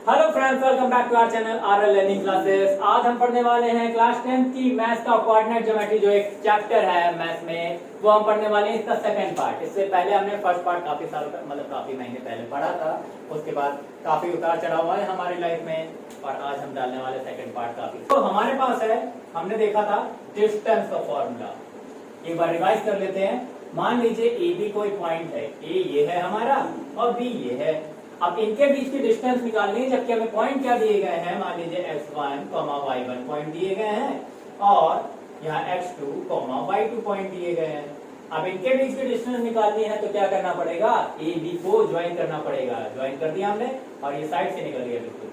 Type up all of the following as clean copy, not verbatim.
Hello friends, welcome back to our channel RL learning classes. आज हम पढ़ने वाले हैं क्लास 10 की मैथ्स का कोऑर्डिनेट ज्योमेट्री, जो एक चैप्टर है मैथ्स में, वो हम पढ़ने वाले हैं इसका सेकंड पार्ट। इससे पहले हमने फर्स्ट पार्ट काफी काफी महीने पहले पढ़ा था। उसके बाद काफी उतार चढ़ाव हुआ है हमारी लाइफ में, और आज हम डालने वाले सेकंड पार्ट काफी। तो हमारे पास है, हमने देखा था डिस्टेंस का फॉर्मूला। एक बार रिवाइज कर लेते हैं। मान लीजिए ए बी कोई पॉइंट है, ए ये है हमारा और बी ये है। अब इनके बीच की डिस्टेंस निकालनी है, जबकि हमें पॉइंट क्या दिए गए हैं, मान लीजिए x1, y1 पॉइंट दिए गए हैं और यहाँ x2, y2 पॉइंट दिए गए हैं। अब इनके बीच की डिस्टेंस निकालनी है तो क्या करना पड़ेगा, ए बी को ज्वाइन करना पड़ेगा। ज्वाइन कर दिया हमने और ये साइड से निकल गया, बिल्कुल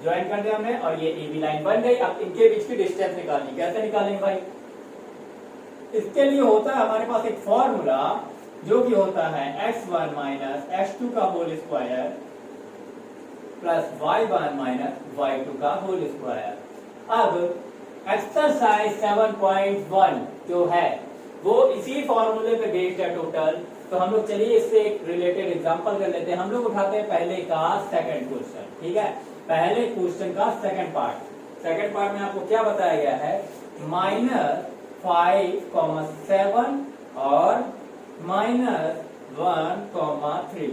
ज्वाइन कर दिया हमने और ये ए बी लाइन बन गई। अब इनके बीच की डिस्टेंस निकालनी, कैसे निकालेंगे भाई? इसके लिए होता है हमारे पास एक फॉर्मूला, जो कि होता है x1 माइनस x2 का whole square plus y1 minus y2 का होल स्क्वायर। अब एक्सरसाइज 7.1 जो है वो इसी फॉर्मूले पे बेस्ड है टोटल। तो हम लोग चलिए इससे एक रिलेटेड एग्जांपल कर लेते हैं। हम लोग उठाते हैं पहले का सेकंड क्वेश्चन, ठीक है? पहले क्वेश्चन का सेकंड पार्ट। सेकंड पार्ट में आपको क्या बताया गया है, -5,7 और -1,3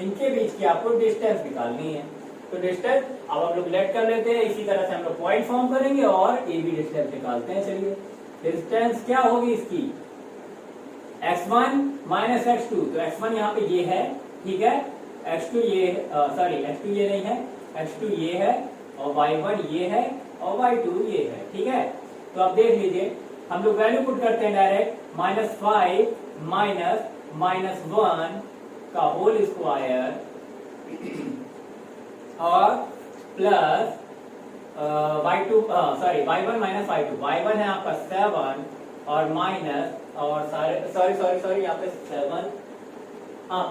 इनके बीच की आपको डिस्टेंस निकालनी है। तो डिस्टेंस अब हम लोग लेट कर लेते हैं, इसी तरह से हम लोग पॉइंट फॉर्म करेंगे और ए बी डिस्टेंस निकालते हैं। चलिए, डिस्टेंस क्या होगी इसकी, x1 माइनस x2। तो x1 यहाँ पे ये है, ठीक है, x2 ये x2 ये नहीं है, x2 ये है और y1 ये है और y2 ये है, ठीक है? तो अब देख लीजिए, हम लोग वैल्यू पुट करते हैं डायरेक्ट। -5 माइनस -1 का होल स्क्वायर और plus y1 minus y2। y1 है आपका 7 और माइनस और सॉरी यहाँ पे 7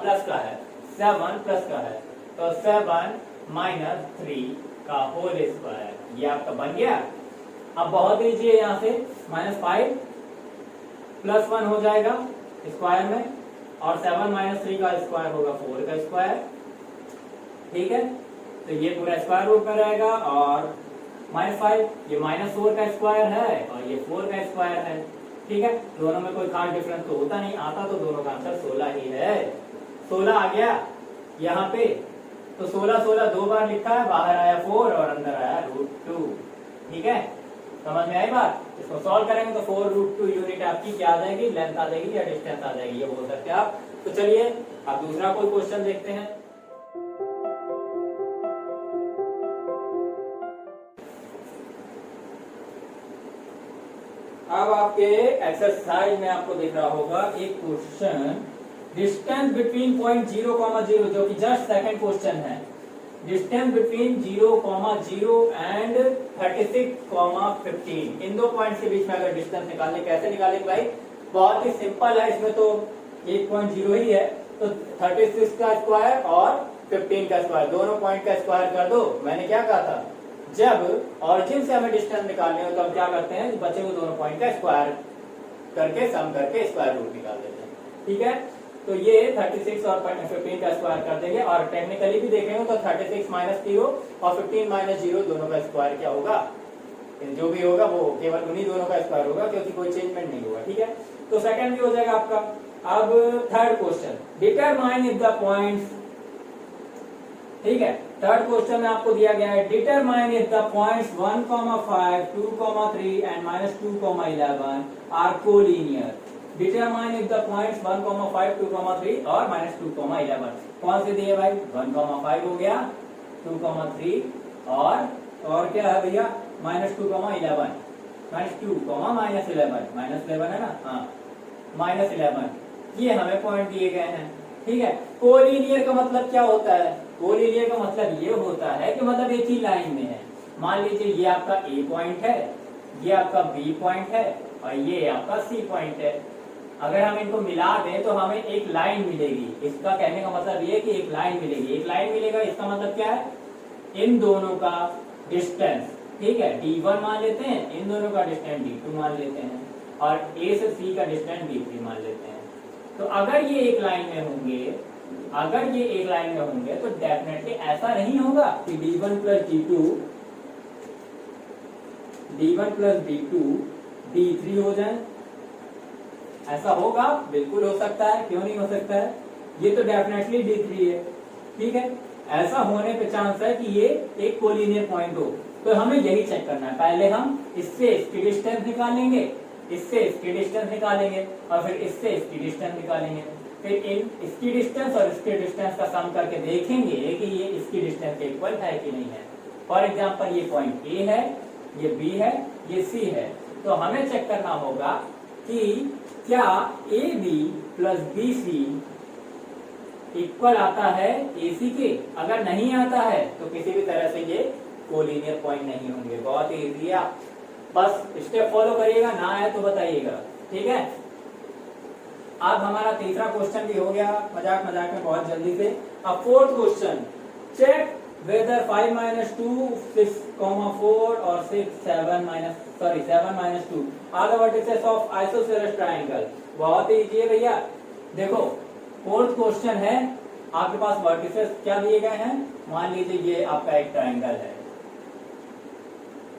प्लस का है, 7 प्लस का है, तो 7 माइनस 3 का होल स्क्वायर, ये आपका बन गया। अब बहुत लीजिए, यहाँ से -5 प्लस 1 हो जाएगा स्क्वायर में, और 7 माइनस 3 का स्क्वायर होगा 4 का स्क्वायर, ठीक है? तो ये पूरा स्क्वायर रूट में रहेगा और -5 ये -4 का स्क्वायर है और ये 4 का स्क्वायर है, ठीक है? दोनों में कोई खास डिफरेंस तो होता नहीं, आता तो दोनों का आंसर 16 ही है। 16 आ गया यहाँ पे, तो 16 दो बार लिखा है, बाहर आया 4 और अंदर आया √2, ठीक है? समझ में आई बात? इसको सॉल्व करेंगे तो 4√2 यूनिट आपकी क्या आ जाएगी, लेंथ आ जाएगी या डिस्टेंस आ जाएगी, ये बोल सकते हैं आप। तो चलिए अब दूसरा कोई क्वेश्चन देखते हैं। अब आपके एक्सरसाइज में आपको दिख रहा होगा एक क्वेश्चन, डिस्टेंस बिटवीन पॉइंट 0,0, जो कि जस्ट सेकंड क्वेश्चन है। डिस्टेंस बिटवीन 0,0 एंड 36,15, इन दो पॉइंट्स के बीच में अगर डिस्टेंस निकालने, कैसे निकालेंगे भाई? बहुत ही सिंपल है, इसमें तो 1.0 ही है, तो 36 का स्क्वायर और 15 का स्क्वायर, दोनों पॉइंट का स्क्वायर कर दो। मैंने क्या कहा था, जब ऑरिजिन से हमें डिस्टेंस निकालने हो तो हम क्या करते हैं, बचे हुए दोनों पॉइंट का स्क्वायर करके सम करके स्क्वायर रूट निकाल देते हैं, ठीक है? तो ये 36 और 15 का स्क्वायर कर देंगे, और टेक्निकली भी देखेंगे तो 36 माइनस 0 और 15 माइनस 0 दोनों का स्क्वायर क्या होगा, जो भी होगा वो केवल उन्हीं दोनों का स्क्वायर होगा, क्योंकि कोई चेंजमेंट नहीं होगा, ठीक है? तो सेकंड भी हो जाएगा आपका। अब third question, determine if the points, ठीक है? थर्ड क्वेश्चन में आपको दिया गया है, determine if the points 1,5, 2,3 and -2,11 are collinear. Determine if the points 1,5, 2,3 और -2,11 कौन से दिए भाई? 1,5 हो गया, 2,3 और क्या है भैया, -2,11, -2, -11 है ना, हाँ, -11 ये हमें पॉइंट दिए गए हैं, ठीक है? कोलिनियर का मतलब क्या होता है? कोलिनियर का मतलब ये होता है कि मतलब एक ही लाइन में है। मान लीजिए ये आपका ए पॉइंट है, ये आपका बी पॉइंट है और ये आपका सी पॉइंट है। अगर हम इनको मिला दें तो हमें एक लाइन मिलेगी। इसका कहने का मतलब ये है कि एक लाइन मिलेगी, एक लाइन मिलेगा, इसका मतलब क्या है, इन दोनों का डिस्टेंस, ठीक है, D1 मान लेते हैं, इन दोनों का डिस्टेंस D2 मान लेते हैं, और A से C का डिस्टेंस D3 मान लेते हैं। तो अगर ये एक लाइन में होंगे अगर ये एक लाइन में होंगे तो डेफिनेटली ऐसा नहीं होगा कि d1 प्लस d2 d3 हो जाए। ऐसा होगा? बिल्कुल हो सकता है, क्यों नहीं हो सकता है? ये तो डेफिनेटली d3 है, ठीक है। ऐसा होने पे चांस है कि ये एक कोलिनियर पॉइंट हो। तो हमें यही चेक करना है। पहले हम इससे इसकी डिस्टेंस निकालेंगे, इससे इसकी डिस्टेंस निकालेंगे, और फिर इससे इसकी डिस्टेंस निकालेंगे। फिर इन इसकी डिस्टेंस और इसके डिस्टेंस का सम करके देखेंगे कि ये इसकी डिस्टेंस के इक्वल है कि नहीं है। फॉर एग्जाम्पल ये पॉइंट ए है, ये बी है, ये सी है। तो हमें चेक करना होगा कि क्या A B plus B C equal आता है ए सी के। अगर नहीं आता है तो किसी भी तरह से ये कोलिनियर पॉइंट नहीं होंगे। बहुत ही इजी है, बस स्टेप फॉलो करिएगा, ना आए तो बताइएगा, ठीक है। अब हमारा तीसरा क्वेश्चन भी हो गया मजाक में बहुत जल्दी से। अब fourth question, check whether 5 minus 2 6, 4 और 6 7 minus 2 are the vertices of isosceles triangle। बहुत ही इजी है भैया। देखो फोर्थ क्वेश्चन है, आपके पास वर्टिसेस क्या दिए गए हैं। मान लीजिए ये आपका एक ट्राइंगल है,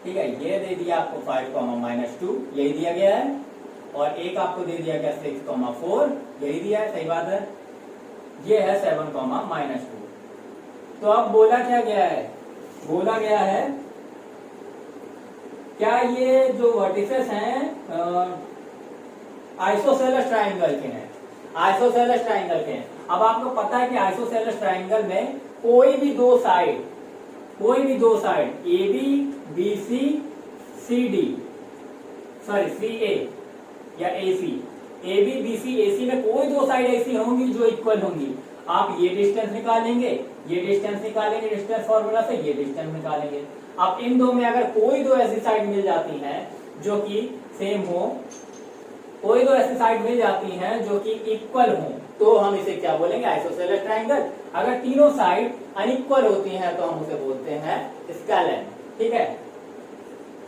ठीक है। ये दे दिया आपको 5, -2 यही दिया गया है, और एक आपको दे दिया गया 6, 4 यही दिया है, सही बात है। ये है 7, -2। तो अब बोला क्या गया है, बोला गया है क्या ये जो वर्टिसेस हैं आइसोसेलेस ट्राइंगल के हैं, आइसोसेलेस ट्राइंगल के हैं। अब आपको पता है कि आइसोसेलेस ट्राइंगल में कोई भी दो side A B B C C D C A या A C, A B B सी ए सी में कोई दो साइड ऐसी होंगी जो इक्वल होंगी। आप ये डिस्टेंस निकालेंगे, ये डिस्टेंस निकालेंगे, डिस्टेंस फॉर्मूला से ये डिस्टेंस निकालेंगे। अब इन दो में अगर कोई दो ऐसी साइड मिल जाती हैं जो कि सेम हो, कोई दो ऐसी साइड मिल जाती हैं जो कि इक्वल हो, तो हम इसे क्या बोलेंगे, आइसोसेलेस ट्राइंगल। अगर तीनों साइड अनइक्वल होती हैं तो हम उसे बोलते हैं स्केलेन, ठीक है।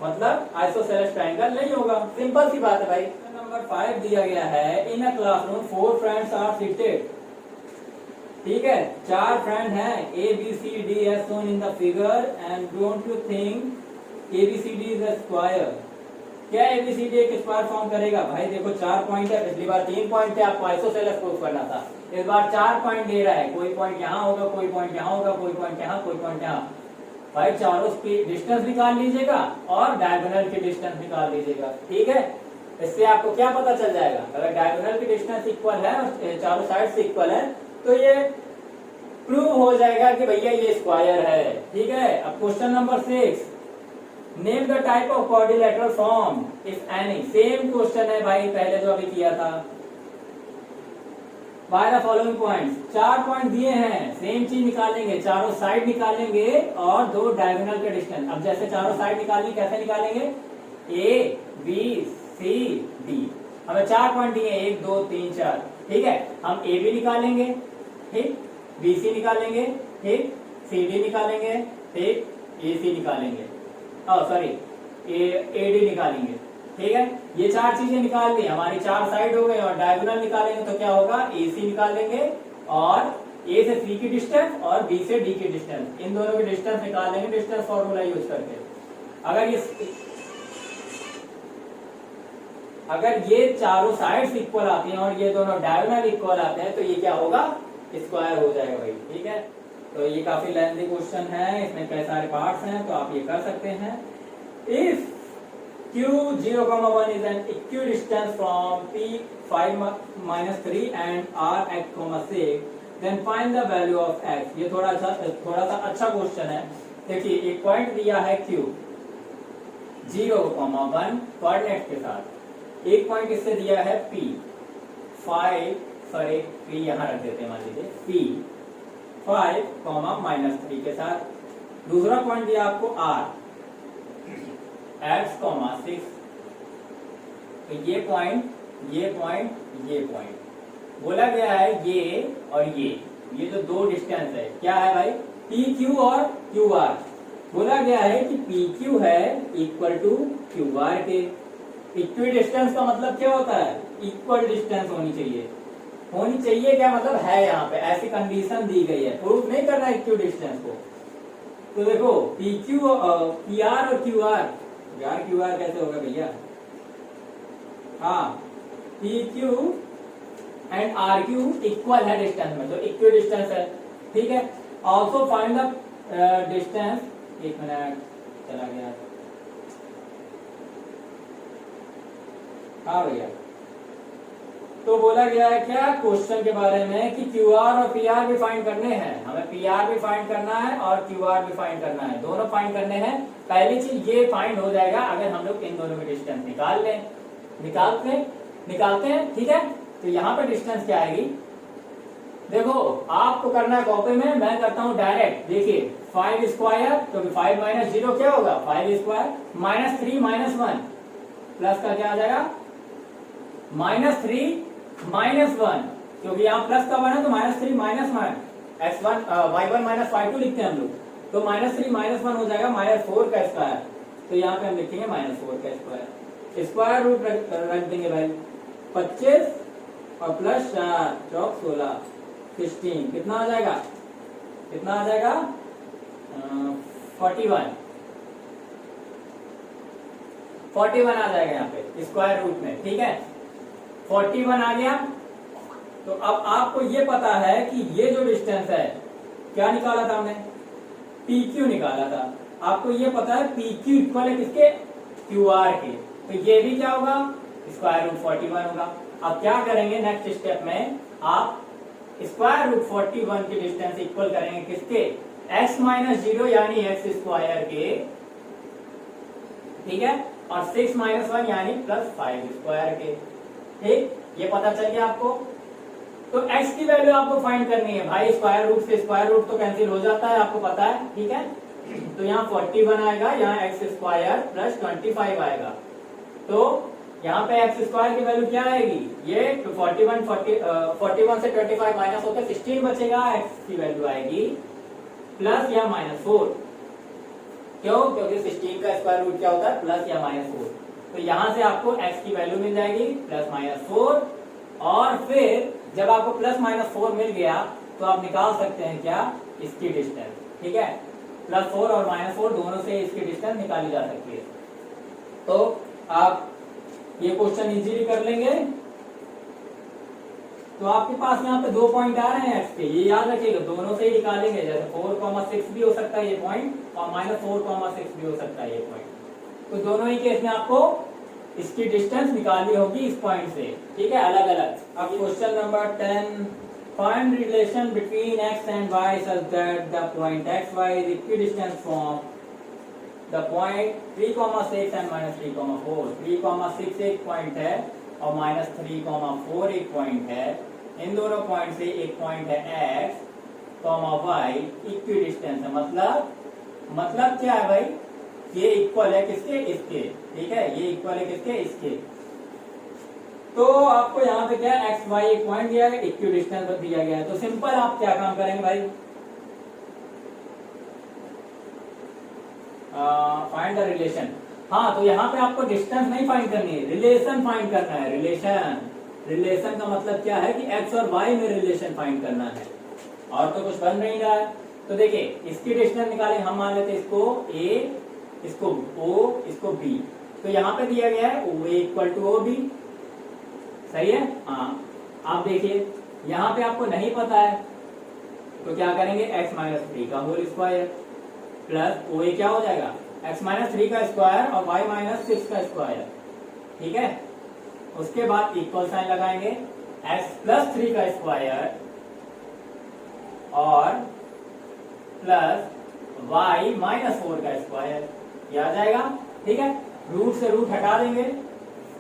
मतलब आइसोसेलेस ट्राइंगल नहीं होगा, सिंपल सी बात है भाई। नंबर 5 दिया गया है, in a classroom 4 friends are seated, ठीक है। 4 फ्रेंड हैं, A B C D as shown in the figure, and don't you think A B C D is a square. क्या ए बी सी डी एक square form करेगा? भाई देखो 4 point है, पिछली बार 3 पॉइंट थे, आपको आइसोसेलेस प्रूफ करना था। इस बार 4 पॉइंट दे रहा है, कोई पॉइंट यहाँ होगा, कोई पॉइंट यहाँ होगा, कोई पॉइंट यहाँ, कोई पॉइंट यहाँ। भाई चारों की डिस्टेंस निकाल लीजिएगा और डायगोनल की डिस्टेंस निकाल लीजिएगा, ठीक है। इससे आपको क्या पता चल जाएगा, अगर डायगोनल की डिस्टेंस इक्वल है और चारों साइड से इक्वल है तो ये प्रूव हो जाएगा कि भैया ये स्क्वायर है, ठीक है। अब question number 6, name the type of quadrilateral form if any. Same question है भाई, पहले जो अभी किया था। By the following points, 4 point दिए हैं, सेम चीज निकालेंगे, चारों साइड निकालेंगे और दो डायगोनल के डिस्टेंस। अब जैसे चारों साइड निकालेंगे, कैसे निकालेंगे, ए बी सी डी। हमें 4 पॉइंट दिए, 1 2 3 4, ठीक है। हम ए बी निकालेंगे, ठीक, बी सी निकालेंगे, ठीक, सी डी निकालेंगे, ठीक, ए सी निकालेंगे, सॉरी ए डी निकालेंगे, ठीक है। ये 4 चीजें निकाल ली, हमारी 4 साइड हो गई। और डायगोनल निकालेंगे तो क्या होगा, ए सी निकालेंगे और ए से सी की डिस्टेंस और बी से डी की डिस्टेंस, इन दोनों की डिस्टेंस निकाल लेंगे डिस्टेंस फॉर्मूला यूज करके। अगर ये चारों साइड्स इक्वल आती हैं और ये दोनों डायगोनल इक्वल आते हैं तो ये क्या होगा, स्क्वायर हो जाएगा भाई, ठीक है। तो ये काफी लेंथी क्वेश्चन है, इसमें कई सारे पार्ट्स हैं, तो आप ये कर सकते हैं। If Q 0,1 is an equidistant from P 5-3 and R x, 6, then find the value of x। ये थोड़ा सा अच्छा क्वेश्चन है। देखिए एक पॉइंट दिया है Q 0,1 कोऑर्डिनेट के साथ, एक पॉइंट इससे दिया है P 5 यहाँ रख देते हैं, मान लीजिए P 5, -3 के साथ। दूसरा पॉइंट दिया आपको R x, 6। तो ये पॉइंट बोला गया है, ये और ये जो दो डिस्टेंस है क्या है भाई, PQ और QR। बोला गया है कि PQ है इक्वल टू QR के। इक्वी डिस्टेंस का मतलब क्या होता है, इक्वल डिस्टेंस होनी चाहिए, होनी चाहिए क्या मतलब है, यहाँ पे ऐसी कंडीशन दी गई है, प्रूफ नहीं करना इक्वी डिस्टेंस को। तो देखो पी क्यू पी आर और क्यू आर, यार क्यू आर कैसे होगा भैया, हाँ P Q and R Q equal है डिस्टेंस में, तो इक्वी डिस्टेंस है, ठीक है। ऑल्सो फाइंड द डिस्टेंस, एक मिनट चला गया, हाँ भैया। तो बोला गया है क्या क्वेश्चन के बारे में कि क्यू आर और पी आर भी फाइंड करने हैं, हमें पी आर भी फाइंड करना है और क्यू आर भी फाइंड करना है, दोनों फाइंड करने हैं। पहली चीज ये फाइंड हो जाएगा अगर हम लोग इन दोनों की डिस्टेंस निकाल लें, निकालते हैं, ठीक है। तो यहाँ पे डिस्टेंस क्या आएगी, देखो आपको करना है कॉपी में, मैं करता हूँ डायरेक्ट। देखिए 5 स्क्वायर, क्योंकि 5 माइनस 0 क्या होगा, 5 स्क्वायर माइनस 3 माइनस 1 प्लस का क्या आ जाएगा -3 -1, क्योंकि यहाँ प्लस का बना तो -3 -1 x1 y1 माइनस y2 लिखते हैं हम लोग, तो -3 -1 हो जाएगा -4 का स्क्वायर, तो यहाँ पे हम लिखेंगे -4 का स्क्वायर, स्क्वायर रूट रख देंगे भाई, 25 और प्लस 4 चौक 16 16 कितना आ जाएगा, कितना आ जाएगा 41 आ जाएगा यहाँ पे स्क्वायर रूट में, ठीक है। 41 आ गया। तो अब आपको ये पता है कि ये जो डिस्टेंस है क्या निकाला था हमने, पी क्यू निकाला था, आपको ये पता है पी क्यू इक्वल है किसके, क्यू आर के, तो ये भी क्या होगा स्क्वायर रूट 41 होगा। अब क्या करेंगे नेक्स्ट स्टेप में, आप स्क्वायर रूट 41 की डिस्टेंस इक्वल करेंगे किसके, x माइनस 0 यानी x स्क्वायर के, ठीक है, और 6 माइनस 1 यानी +5 स्क्वायर के, ठीक, ये पता चल गया आपको। तो x की वैल्यू आपको फाइंड करनी है भाई, स्क्वायर रूट से स्क्वायर रूट तो कैंसिल हो जाता है, आपको पता है, ठीक है। तो यहाँ 41 आएगा, यहाँ x स्क्वायर प्लस 25 आएगा, तो यहाँ पे x स्क्वायर की वैल्यू क्या आएगी, ये 41 से 25 माइनस होकर 16 बचेगा, x की वैल्यू आएगी प्लस या -4, क्यों, क्योंकि 16 का स्क्वायर रूट क्या होता है प्लस या -4, तो यहाँ से आपको x की वैल्यू मिल जाएगी +-4, और फिर जब आपको +-4 मिल गया तो आप निकाल सकते हैं क्या, इसकी डिस्टेंस, ठीक है, +4 और -4 दोनों से इसकी डिस्टेंस निकाली जा सकती है। तो आप ये क्वेश्चन इजीली कर लेंगे। तो आपके पास यहाँ पे 2 पॉइंट आ रहे हैं x के, ये याद रखिएगा, दोनों से ही निकालेंगे, जैसे 4,6 भी हो सकता है ये पॉइंट, और -4,6 भी हो सकता है ये पॉइंट, तो दोनों ही केस में आपको इसकी डिस्टेंस निकालनी होगी इस पॉइंट से, ठीक है, अलग अलग। अब question number 10, find relation between x and y such that the point xy is equidistant from the point 3,6 and -3,4। 3,6 एक पॉइंट है और -3,4 एक पॉइंट है, इन दोनों पॉइंट से एक पॉइंट है x, y इक्विडिस्टेंस है, मतलब क्या है भाई, ये इक्वल है किसके, इसके, ठीक है, ये इक्वल है किसके, इसके। तो आपको यहाँ पे क्या एक्स वाई एक पॉइंट दिया है, इक्विडिस्टेंस दिया गया है, तो सिंपल आप क्या काम करेंगे भाई, फाइंड द रिलेशन। हाँ, तो यहाँ पे आपको डिस्टेंस नहीं फाइंड करनी है, रिलेशन फाइंड करना है, रिलेशन का मतलब क्या है कि एक्स और वाई में रिलेशन फाइंड करना है, और तो कुछ बन नहीं रहा है। तो देखिए इसकी डिस्टेंस निकालेंगे, हम मान लेते हैं इसको ए, इसको ओ, इसको बी, तो यहाँ पे दिया गया है ओ ए इक्वल टू ओ बी, सही है। हाँ, आप देखिए यहाँ पे आपको नहीं पता है तो क्या करेंगे, x माइनस 3 का होल स्क्वायर प्लस ओ ए क्या हो जाएगा, x माइनस 3 का स्क्वायर और y माइनस 6 का स्क्वायर, ठीक है। उसके बाद इक्वल साइन लगाएंगे, x प्लस 3 का स्क्वायर और प्लस y माइनस 4 का स्क्वायर, ये आ जाएगा, ठीक है। रूट से रूट हटा देंगे,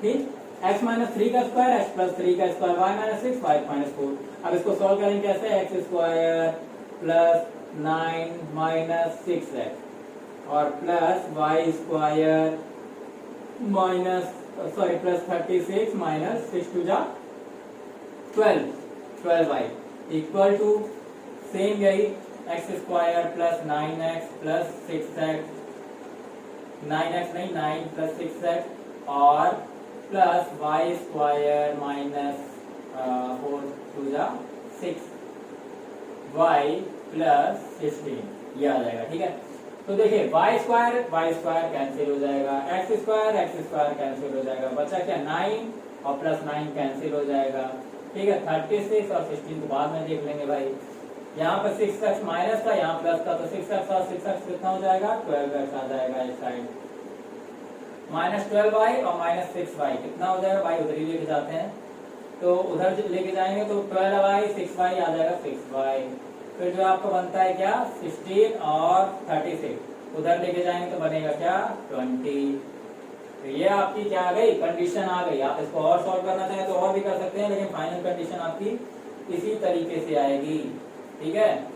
ठीक, x माइनस 3 का स्क्वायर, x प्लस 3 का square, y minus 6, y minus 4। अब इसको सॉल्व करेंगे कैसे, x square plus 9 minus 6x और plus y square minus plus 36 minus 6 two जा 12y इक्वल टू सेम यही x square plus 9x plus 6x, 9x नहीं 9 plus 6x और plus y square minus 4 2 जा 6 y प्लस 16 ये आ जाएगा। ठीक है, तो देखिए y स्क्वायर कैंसिल हो जाएगा, x स्क्वायर कैंसिल हो जाएगा, बचा क्या 9 और प्लस 9 कैंसिल हो जाएगा। ठीक है, 36 और 16 को बाद में देख लेंगे भाई। यहाँ पर 6x माइनस था, यहाँ प्लस था, तो 6x और 6x कितना हो जाएगा 12x आ जाएगा इस साइड, माइनस 12y और माइनस 6y कितना हो जाएगा भाई, उधर ही लेके जाते हैं, तो उधर लेके जाएंगे तो 12y 6y आ जाएगा 6y। फिर जो आपको बनता है क्या 16 और 36 उधर लेके जाएंगे तो बनेगा क्या 20। तो ये आपकी क्या आ गई कंडीशन आ गई। आप इसको और सॉल्व करना चाहें तो और भी कर सकते हैं, लेकिन फाइनल कंडीशन आपकी इसी तरीके से आएगी। ठीक है,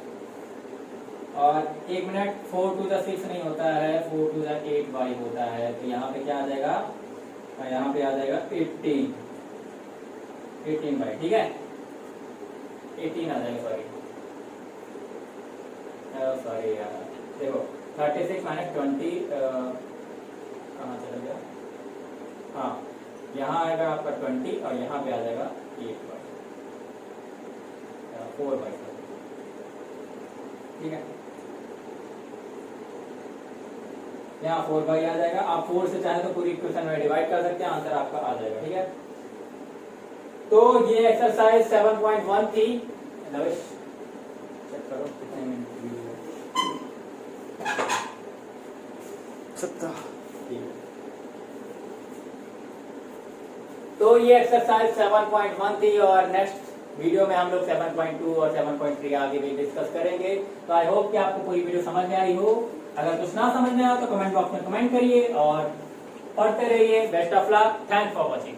और 1 मिनट 4 2 6 नहीं होता है, 4 2 8y होता है, तो यहाँ पे क्या आ जाएगा, यहाँ पे आ जाएगा 18 बाई, ठीक है 18 आ जाएगा, सॉरी यार, देखो 36 माइनस 20 कहाँ चला गया, हाँ यहाँ आएगा आपका 20 और यहाँ पे आ जाएगा 4 बाई, ठीक है, यहाँ 4 बाई आ जाएगा। आप 4 से चाहे तो पूरी इक्वेशन में डिवाइड कर सकते हैं, आंसर आपका आ जाएगा। ठीक है, तो ये एक्सरसाइज 7.1 थी। लविश चेक करो कितने मिनट तो ये एक्सरसाइज 7.1 थी, और नेक्स्ट वीडियो में हम लोग 7.2 और 7.3 आगे भी डिस्कस करेंगे। तो आई होप कि आपको पूरी वीडियो समझ में आई हो। अगर कुछ ना समझ में आया तो कमेंट बॉक्स में कमेंट करिए और पढ़ते रहिए। Best of luck, thanks for watching.